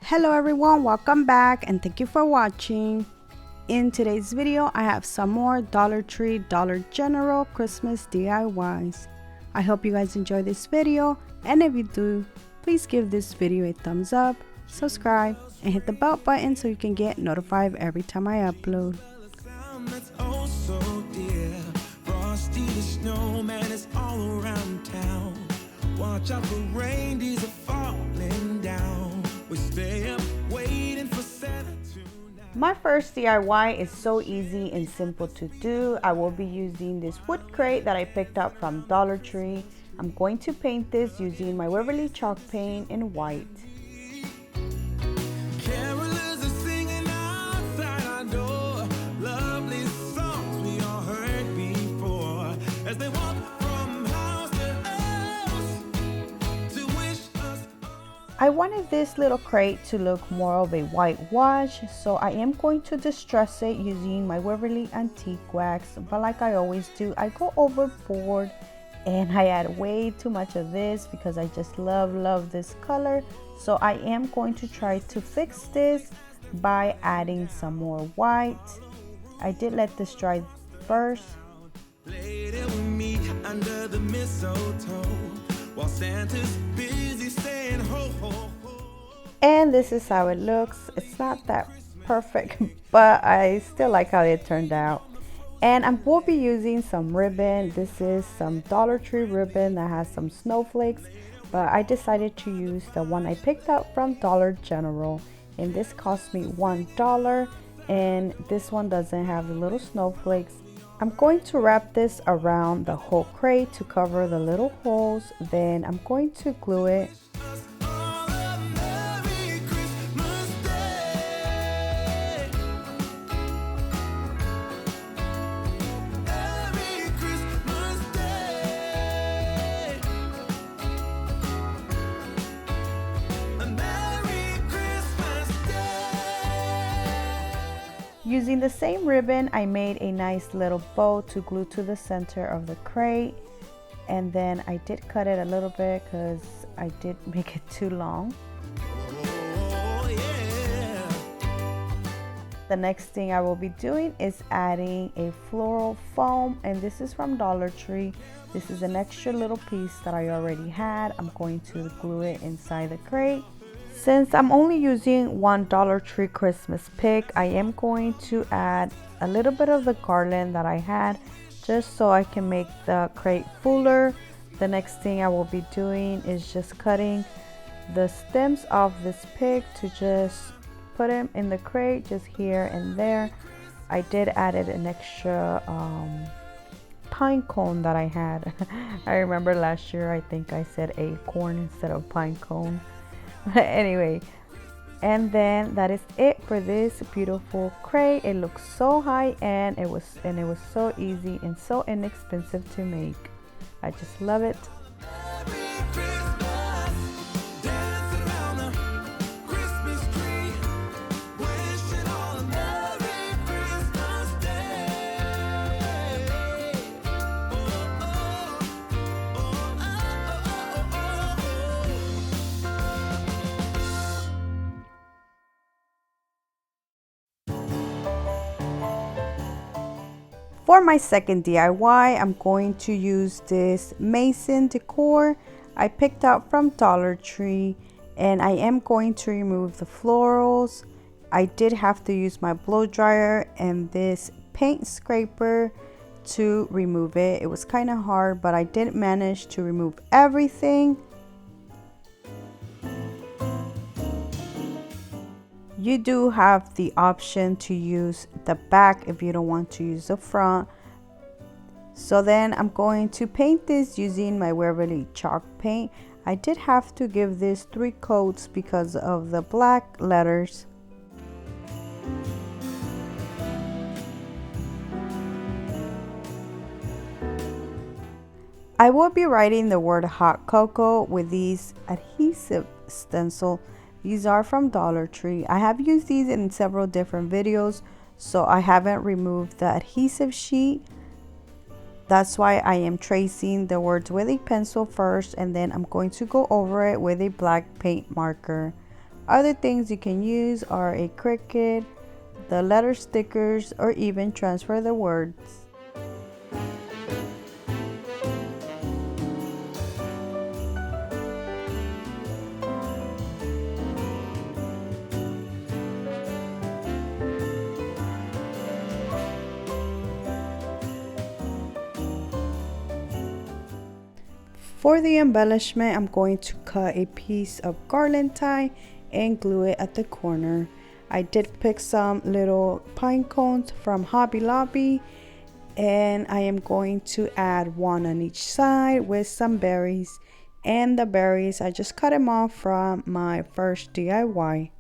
Hello everyone, welcome back and thank you for watching. In today's video, I have some more Dollar Tree, Dollar General Christmas DIYs. I hope you guys enjoy this video, and if you do, please give this video a thumbs up, subscribe, and hit the bell button so you can get notified every time I upload. Watch out for rain, these are falling down. We stay up waiting for Santa tonight. My first DIY is so easy and simple to do. I will be using this wood crate that I picked up from Dollar Tree. I'm going to paint this using my Waverly chalk paint in white. Carolers are singing outside our door, lovely songs we all heard before, as they walk from house to house to wish us all. I wanted this little crate to look more of a whitewash, so I am going to distress it using my Waverly Antique Wax. But like I always do, I go overboard and I add way too much of this because I just love this color. So I am going to try to fix this by adding some more white. I did let this dry first. Later we meet under the mistletoe while Santa's busy saying ho ho ho. And this is how it looks. It's not that perfect, but I still like how it turned out. And I will be using some ribbon. This is some Dollar Tree ribbon that has some snowflakes, but I decided to use the one I picked up from Dollar General, and this cost me $1, and this one doesn't have the little snowflakes. I'm going to wrap this around the whole crate to cover the little holes. Then I'm going to glue it. Using the same ribbon, I made a nice little bow to glue to the center of the crate, and then I did cut it a little bit because I did make it too long. Oh, yeah. The next thing I will be doing is adding a floral foam, and this is from Dollar Tree. This is an extra little piece that I already had. I'm going to glue it inside the crate. Since I'm only using one Dollar Tree Christmas pick, I am going to add a little bit of the garland that I had just so I can make the crate fuller. The next thing I will be doing is just cutting the stems of this pick to just put them in the crate just here and there. I did added an extra pine cone that I had. I remember last year I think I said acorn instead of pine cone. Anyway, and then that is it for this beautiful crate. It looks so high end. It was so easy and so inexpensive to make. I just love it. Merry Christmas, dancing around the Christmas tree, wishing all a Merry Christmas Day. Oh, oh, oh, oh, oh, oh, For my second DIY, I'm going to use this Farmhouse Decor I picked up from Dollar Tree, and I am going to remove the florals. I did have to use my blow dryer and this paint scraper to remove it. It was kind of hard, but I did manage to remove everything. You do have the option to use the back if you don't want to use the front. So then I'm going to paint this using my Waverly chalk paint. I did have to give this 3 coats because of the black letters. I will be writing the word hot cocoa with these adhesive stencil. These are from Dollar Tree. I have used these in several different videos, so I haven't removed the adhesive sheet. That's why I am tracing the words with a pencil first, and then I'm going to go over it with a black paint marker. Other things you can use are a Cricut, the letter stickers, or even transfer the words. For the embellishment, I'm going to cut a piece of garland tie and glue it at the corner. I did pick some little pine cones from Hobby Lobby, and I am going to add one on each side with some berries. And the berries, I just cut them off from my first DIY.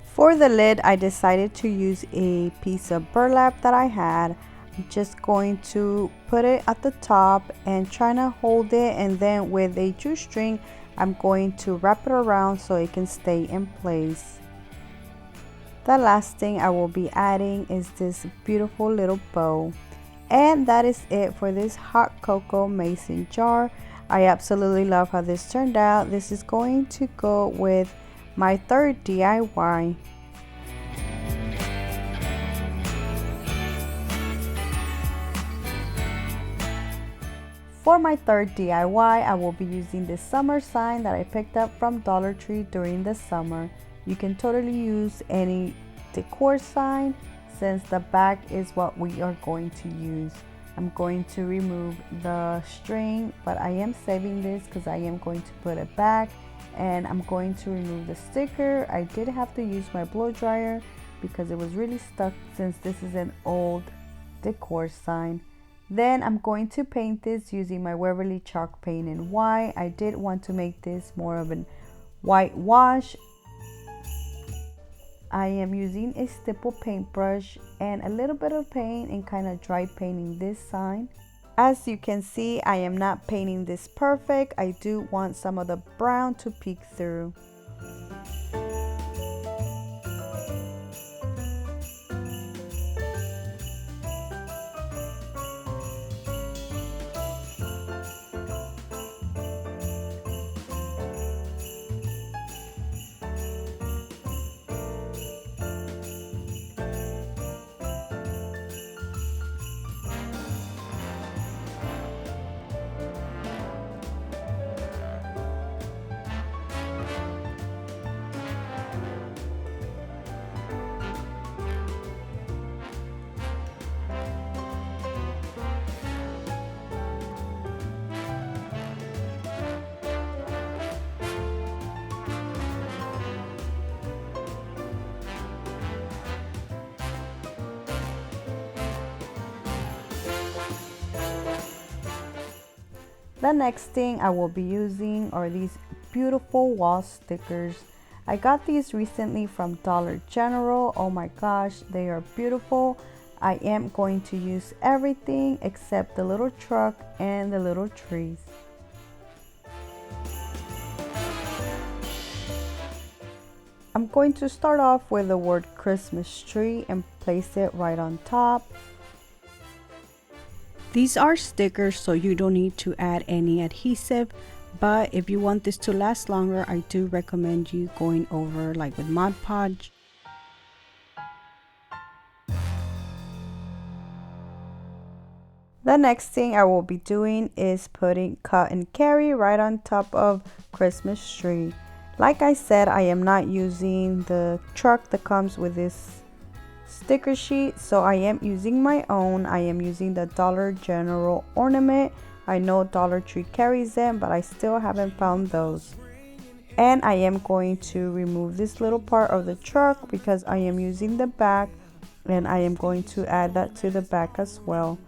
For the lid, I decided to use a piece of burlap that I had. I'm just going to put it at the top and trying to hold it, and then with a shoestring, I'm going to wrap it around so it can stay in place. The last thing I will be adding is this beautiful little bow. And that is it for this hot cocoa mason jar. I absolutely love how this turned out. This is going to go with my third DIY. For my third DIY, I will be using this summer sign that I picked up from Dollar Tree during the summer. You can totally use any decor sign since the back is what we are going to use. I'm going to remove the string, but I am saving this because I am going to put it back. And I'm going to remove the sticker. I did have to use my blow dryer because it was really stuck since this is an old decor sign. Then I'm going to paint this using my Waverly chalk paint in white. I did want to make this more of a white wash. I am using a stipple paintbrush and a little bit of paint and kind of dry painting this sign. As you can see, I am not painting this perfect. I do want some of the brown to peek through. The next thing I will be using are these beautiful wall stickers. I got these recently from Dollar General. Oh my gosh, they are beautiful. I am going to use everything except the little truck and the little trees. I'm going to start off with the word Christmas tree and place it right on top. These are stickers, so you don't need to add any adhesive, but if you want this to last longer, I do recommend you going over like with Mod Podge. The next thing I will be doing is putting cut and carry right on top of Christmas tree. Like I said, I am not using the truck that comes with this sticker sheet, so I am using my own. I am using the Dollar General ornament. I know Dollar Tree carries them, but I still haven't found those. And I am going to remove this little part of the truck because I am using the back, and I am going to add that to the back as well.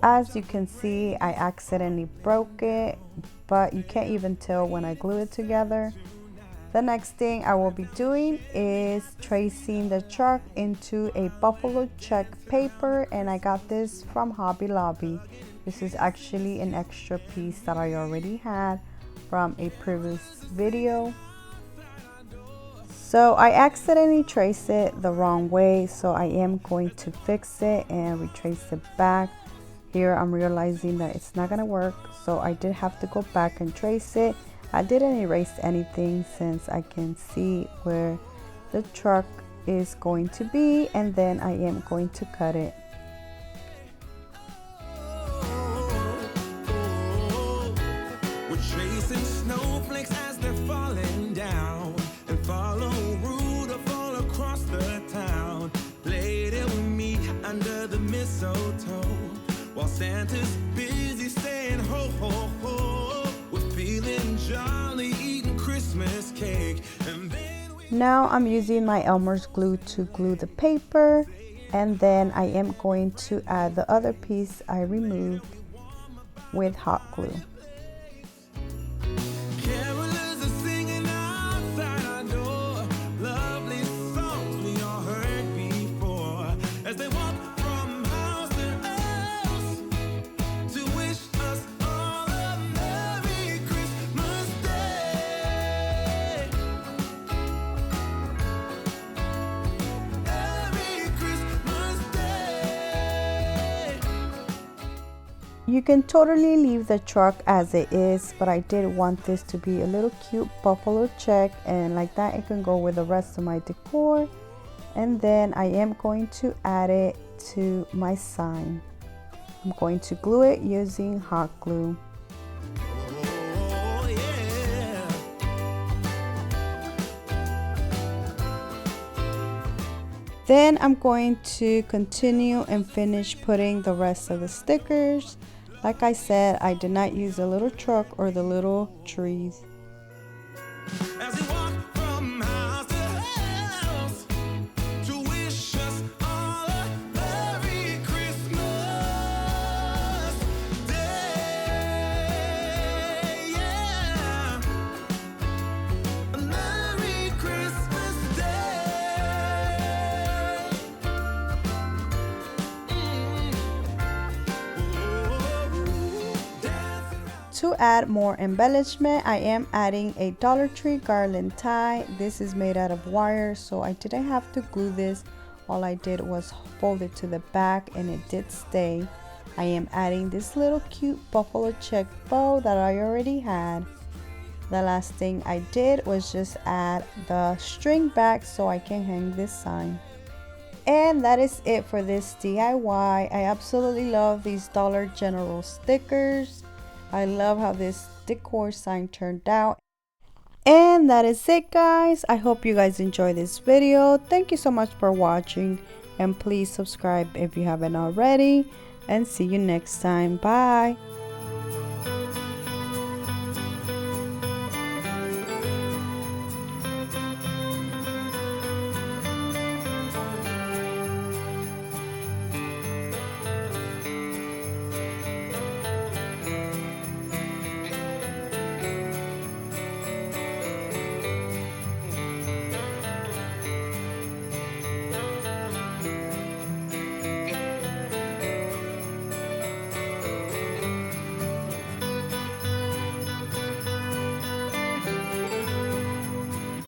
As you can see, I accidentally broke it, but you can't even tell when I glue it together. The next thing I will be doing is tracing the truck into a buffalo check paper, and I got this from Hobby Lobby. This is actually an extra piece that I already had from a previous video. So I accidentally traced it the wrong way, so I am going to fix it and retrace it back. Here I'm realizing that it's not gonna work, so I did have to go back and trace it. I didn't erase anything since I can see where the truck is going to be, and then I am going to cut it. We're chasing snowflakes as they're falling down, and follow Rudolph all across the town. Lady, we meet under the mistletoe, while Santa's busy saying ho ho ho. We're feeling jolly, eating Christmas cake, and then Now I'm using my Elmer's glue to glue the paper, and then I am going to add the other piece I removed with hot glue. carolers are singing outside our door, lovely songs we all heard before, as they walk from house to house to wish us all a Merry Christmas Day. Merry Christmas Day. You can totally leave the truck as it is, but I did want this to be a little cute buffalo check, and like that it can go with the rest of my decor. And then I am going to add it to my sign. I'm going to glue it using hot glue. Oh, yeah. Then I'm going to continue and finish putting the rest of the stickers. Like I said, I did not use the little truck or the little trees. As we walk from house to house to wish us all a Merry Christmas Day. Yeah. A Merry Christmas Day. To add more embellishment, I am adding a Dollar Tree garland tie. This is made out of wire, so I didn't have to glue this. All I did was fold it to the back and it did stay. I am adding this little cute buffalo check bow that I already had. The last thing I did was just add the string back so I can hang this sign. And that is it for this DIY. I absolutely love these Dollar General stickers. I love how this decor sign turned out. And that is it, guys. I hope you guys enjoyed this video. Thank you so much for watching, and please subscribe if you haven't already, and see you next time. Bye.